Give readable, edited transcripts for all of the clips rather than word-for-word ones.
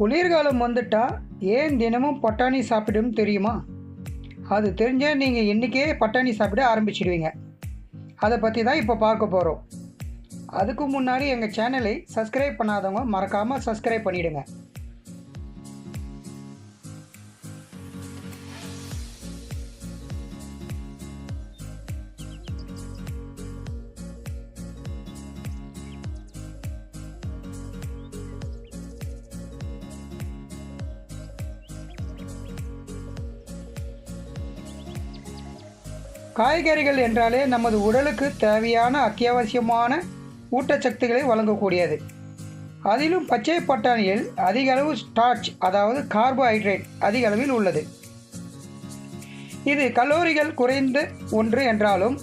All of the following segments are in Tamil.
குளிர்காலம் வந்துட்டா ஏன் தினமும் பட்டாணி சாப்பிடும் தெரியுமா? அது தெரிஞ்சால் நீங்கள் இன்றைக்கே பட்டாணி சாப்பிட ஆரம்பிச்சிடுவீங்க. அதை பற்றி தான் இப்போ பார்க்க போகிறோம். அதுக்கு முன்னாடி எங்கள் சேனலை சப்ஸ்கிரைப் பண்ணாதவங்க மறக்காமல் சப்ஸ்கிரைப் பண்ணிவிடுங்க. காய்கறிகள் என்றாலே நமது உடலுக்கு தேவையான அத்தியாவசியமான ஊட்டச்சத்துக்களை வழங்கக்கூடியது. அதிலும் பச்சை பட்டாணியில் அதிக அளவு ஸ்டார்ச், அதாவது கார்போஹைட்ரேட் அதிக அளவில் உள்ளது. இது கலோரிகள் குறைந்த ஒன்று என்றாலும்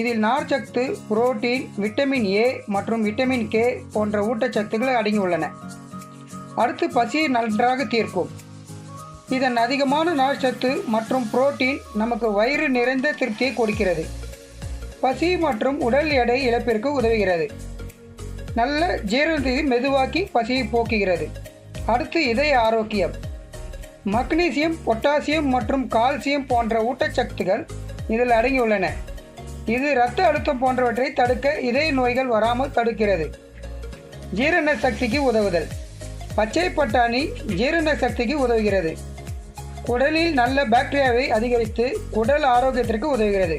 இதில் நார்ச்சத்து, புரோட்டீன், விட்டமின் ஏ மற்றும் விட்டமின் கே போன்ற ஊட்டச்சத்துக்கள் அடங்கியுள்ளன. அடுத்து பசியை நன்றாக தீர்க்கும். இதன் அதிகமான நார்ச்சத்து மற்றும் புரோட்டீன் நமக்கு வயிறு நிறைந்த திருப்தியை கொடுக்கிறது. பசி மற்றும் உடல் எடை இழப்பிற்கு உதவுகிறது. நல்ல ஜீரணத்தை மெதுவாக்கி பசியை போக்குகிறது. அடுத்து இதய ஆரோக்கியம். மக்னீசியம், பொட்டாசியம் மற்றும் கால்சியம் போன்ற ஊட்டச்சத்துக்கள் இதில் அடங்கியுள்ளன. இது இரத்த அழுத்தம் போன்றவற்றை தடுக்க, இதய நோய்கள் வராமல் தடுக்கிறது. ஜீரண சக்திக்கு உதவுதல். பச்சை பட்டாணி ஜீரண சக்திக்கு உதவுகிறது. குடலில் நல்ல பாக்டீரியாவை அதிகரித்து உடல் ஆரோக்கியத்திற்கு உதவுகிறது.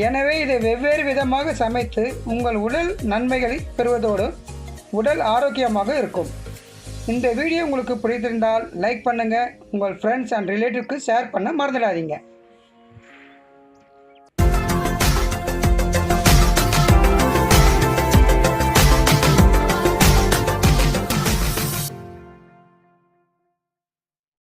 எனவே இதை வெவ்வேறு விதமாக சமைத்து உங்கள் உடல் நன்மைகளை பெறுவதோடு உடல் ஆரோக்கியமாக இருக்கும். இந்த வீடியோ உங்களுக்கு பிடித்திருந்தால் லைக் பண்ணுங்கள். உங்கள் ஃப்ரெண்ட்ஸ் அண்ட் ரிலேட்டிவ்க்கு ஷேர் பண்ண மறந்துடாதீங்க.